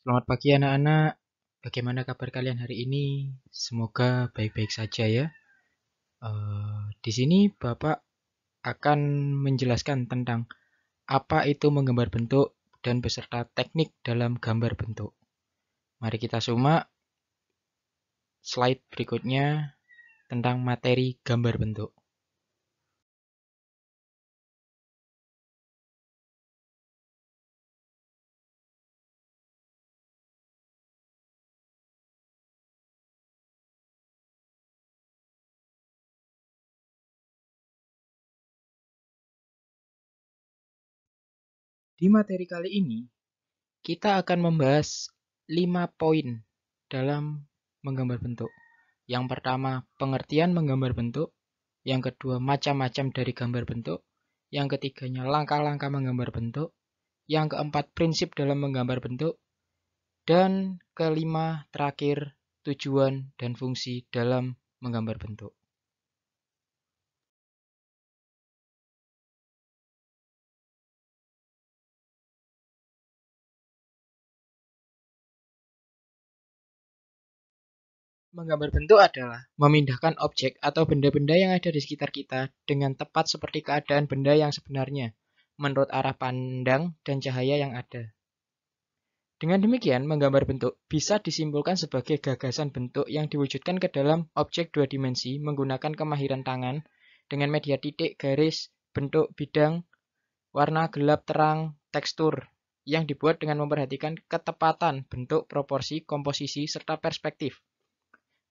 Selamat pagi anak-anak. Bagaimana kabar kalian hari ini? Semoga baik-baik saja ya. Di sini Bapak akan menjelaskan tentang apa itu menggambar bentuk dan beserta teknik dalam gambar bentuk. Mari kita simak slide berikutnya tentang materi gambar bentuk. Di materi kali ini, kita akan membahas 5 poin dalam menggambar bentuk. Yang pertama, pengertian menggambar bentuk. Yang kedua, macam-macam dari gambar bentuk. Yang ketiganya, langkah-langkah menggambar bentuk. Yang keempat, prinsip dalam menggambar bentuk. Dan kelima, terakhir, tujuan dan fungsi dalam menggambar bentuk. Menggambar bentuk adalah memindahkan objek atau benda-benda yang ada di sekitar kita dengan tepat seperti keadaan benda yang sebenarnya, menurut arah pandang dan cahaya yang ada. Dengan demikian, menggambar bentuk bisa disimpulkan sebagai gagasan bentuk yang diwujudkan ke dalam objek dua dimensi menggunakan kemahiran tangan dengan media titik, garis, bentuk, bidang, warna, gelap, terang, tekstur, yang dibuat dengan memperhatikan ketepatan bentuk, proporsi, komposisi, serta perspektif,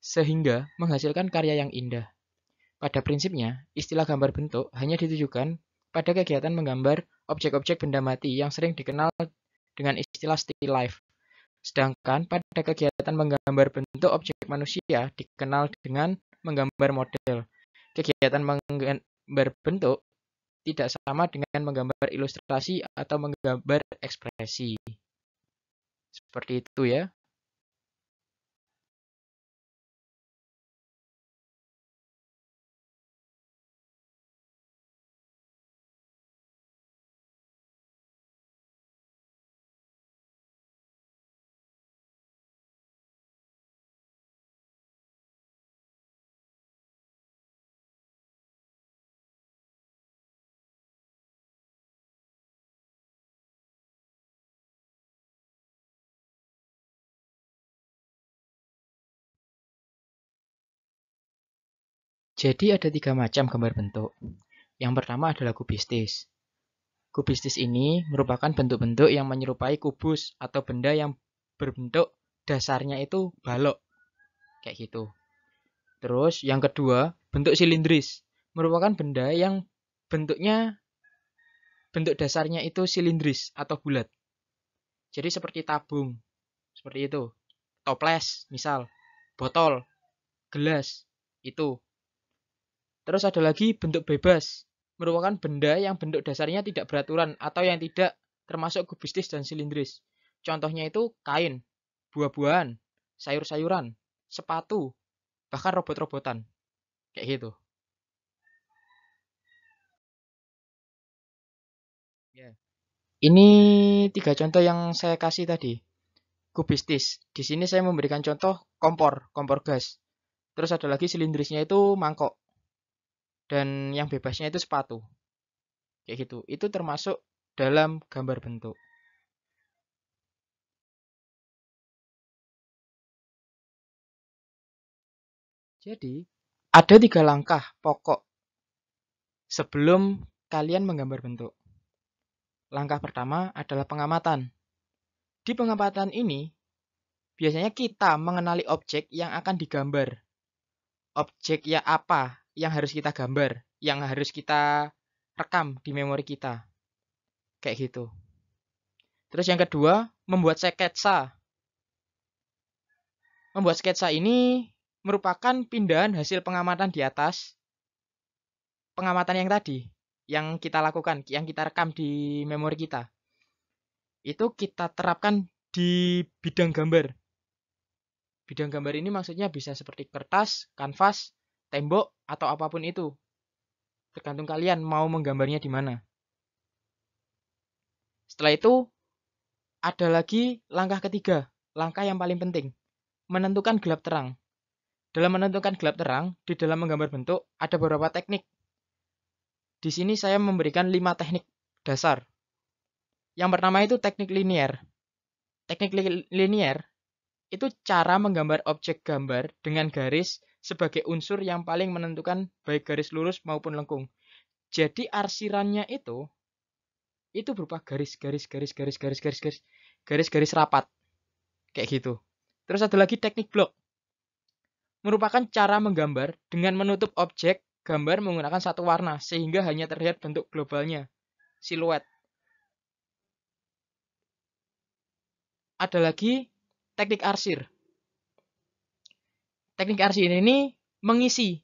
sehingga menghasilkan karya yang indah. Pada prinsipnya, istilah gambar bentuk hanya ditujukan pada kegiatan menggambar objek-objek benda mati yang sering dikenal dengan istilah still life. Sedangkan pada kegiatan menggambar bentuk objek manusia dikenal dengan menggambar model. Kegiatan menggambar bentuk tidak sama dengan menggambar ilustrasi atau menggambar ekspresi. Seperti itu ya. Jadi ada 3 macam gambar bentuk. Yang pertama adalah kubistis. Kubistis ini merupakan bentuk-bentuk yang menyerupai kubus atau benda yang berbentuk dasarnya itu balok. Kayak gitu. Terus yang kedua, bentuk silindris. Merupakan benda yang bentuk dasarnya itu silindris atau bulat. Jadi seperti tabung, seperti itu. Toples, misal, botol, gelas, itu. Terus ada lagi bentuk bebas. Merupakan benda yang bentuk dasarnya tidak beraturan atau yang tidak termasuk kubistis dan silindris. Contohnya itu kain, buah-buahan, sayur-sayuran, sepatu, bahkan robot-robotan. Kayak gitu. Ya. Ini 3 contoh yang saya kasih tadi. Kubistis. Di sini saya memberikan contoh kompor gas. Terus ada lagi silindrisnya itu mangkok. Dan yang bebasnya itu sepatu. Kayak gitu. Itu termasuk dalam gambar bentuk. Jadi, ada 3 langkah pokok sebelum kalian menggambar bentuk. Langkah pertama adalah pengamatan. Di pengamatan ini, biasanya kita mengenali objek yang akan digambar. Objek ya apa yang harus kita gambar, yang harus kita rekam di memori kita. Kayak gitu. Terus yang kedua, membuat sketsa. Membuat sketsa ini merupakan pindahan hasil pengamatan di atas. Pengamatan yang tadi, yang kita lakukan, yang kita rekam di memori kita. Itu kita terapkan di bidang gambar. Bidang gambar ini maksudnya bisa seperti kertas, kanvas, tembok, atau apapun itu. Tergantung kalian mau menggambarnya di mana. Setelah itu, Ada lagi langkah ketiga, langkah yang paling penting, menentukan gelap terang. Dalam menentukan gelap terang, di dalam menggambar bentuk, ada beberapa teknik. Di sini saya memberikan 5 teknik dasar. Yang pertama itu teknik linier. Teknik linier itu cara menggambar objek gambar dengan garis sebagai unsur yang paling menentukan baik garis lurus maupun lengkung. Jadi arsirannya itu berupa garis rapat kayak gitu. Terus ada lagi teknik blok, merupakan cara menggambar dengan menutup objek gambar menggunakan satu warna sehingga hanya terlihat bentuk globalnya, siluet. Ada lagi teknik arsir. Teknik arsir ini mengisi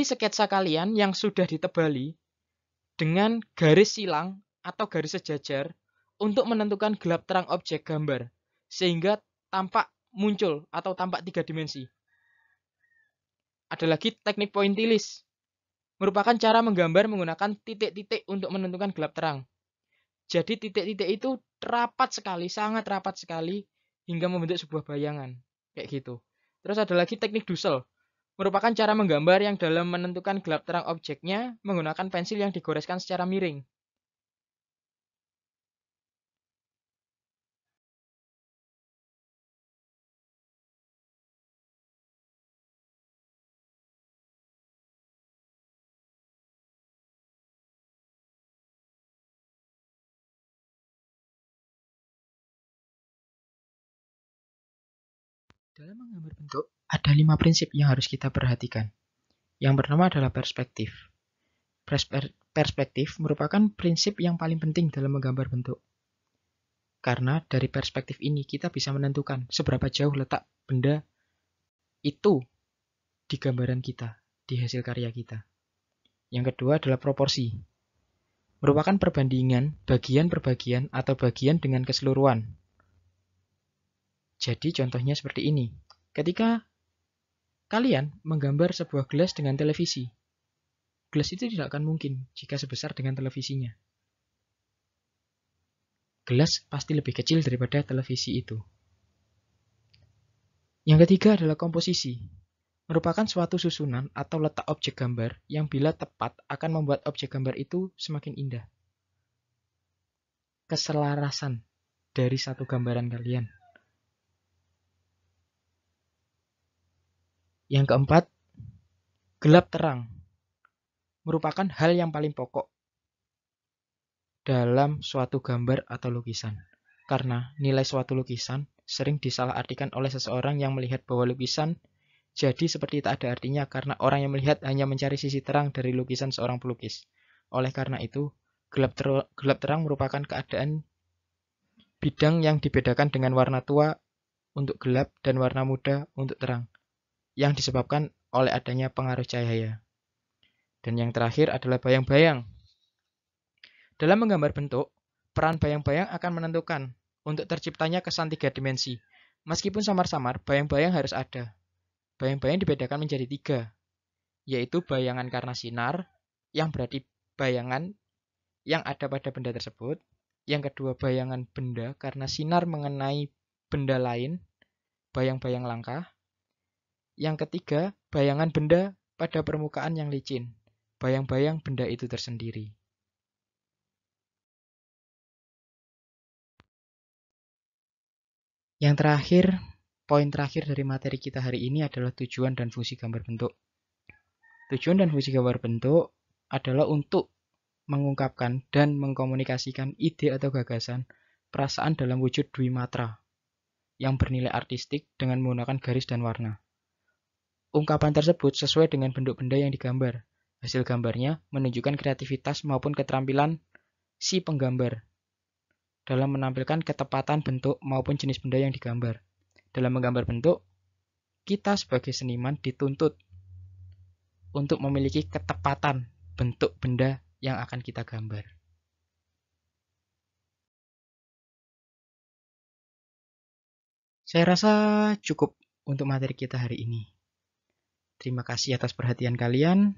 sketsa kalian yang sudah ditebali dengan garis silang atau garis sejajar untuk menentukan gelap terang objek gambar sehingga tampak muncul atau tampak 3 dimensi. Ada lagi teknik pointillis, merupakan cara menggambar menggunakan titik-titik untuk menentukan gelap terang. Jadi titik-titik itu rapat sekali, sangat rapat sekali hingga membentuk sebuah bayangan kayak gitu. Terus ada lagi teknik Dussel, merupakan cara menggambar yang dalam menentukan gelap terang objeknya menggunakan pensil yang digoreskan secara miring. Dalam menggambar bentuk, ada 5 prinsip yang harus kita perhatikan. Yang pertama adalah perspektif. Perspektif merupakan prinsip yang paling penting dalam menggambar bentuk. Karena dari perspektif ini kita bisa menentukan seberapa jauh letak benda itu di gambaran kita, di hasil karya kita. Yang kedua adalah proporsi. Merupakan perbandingan bagian per bagian atau bagian dengan keseluruhan. Jadi contohnya seperti ini. Ketika kalian menggambar sebuah gelas dengan televisi, gelas itu tidak akan mungkin jika sebesar dengan televisinya. Gelas pasti lebih kecil daripada televisi itu. Yang ketiga adalah komposisi. Merupakan suatu susunan atau letak objek gambar yang bila tepat akan membuat objek gambar itu semakin indah. Keselarasan dari satu gambaran kalian. Yang keempat, gelap terang. Merupakan hal yang paling pokok dalam suatu gambar atau lukisan. Karena nilai suatu lukisan sering disalahartikan oleh seseorang yang melihat bahwa lukisan jadi seperti tak ada artinya karena orang yang melihat hanya mencari sisi terang dari lukisan seorang pelukis. Oleh karena itu, gelap terang merupakan keadaan bidang yang dibedakan dengan warna tua untuk gelap dan warna muda untuk terang, yang disebabkan oleh adanya pengaruh cahaya. Dan yang terakhir adalah bayang-bayang. Dalam menggambar bentuk, peran bayang-bayang akan menentukan untuk terciptanya kesan 3 dimensi. Meskipun samar-samar, bayang-bayang harus ada. Bayang-bayang dibedakan menjadi 3, yaitu bayangan karena sinar, yang berarti bayangan yang ada pada benda tersebut. Yang kedua, bayangan benda karena sinar mengenai benda lain, bayang-bayang langkah. Yang ketiga, bayangan benda pada permukaan yang licin, bayang-bayang benda itu tersendiri. Yang terakhir, poin terakhir dari materi kita hari ini adalah tujuan dan fungsi gambar bentuk. Tujuan dan fungsi gambar bentuk adalah untuk mengungkapkan dan mengkomunikasikan ide atau gagasan, perasaan dalam wujud dwimatra yang bernilai artistik dengan menggunakan garis dan warna. Ungkapan tersebut sesuai dengan bentuk benda yang digambar. Hasil gambarnya menunjukkan kreativitas maupun keterampilan si penggambar dalam menampilkan ketepatan bentuk maupun jenis benda yang digambar. Dalam menggambar bentuk, kita sebagai seniman dituntut untuk memiliki ketepatan bentuk benda yang akan kita gambar. Saya rasa cukup untuk materi kita hari ini. Terima kasih atas perhatian kalian.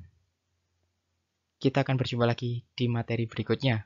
Kita akan berjumpa lagi di materi berikutnya.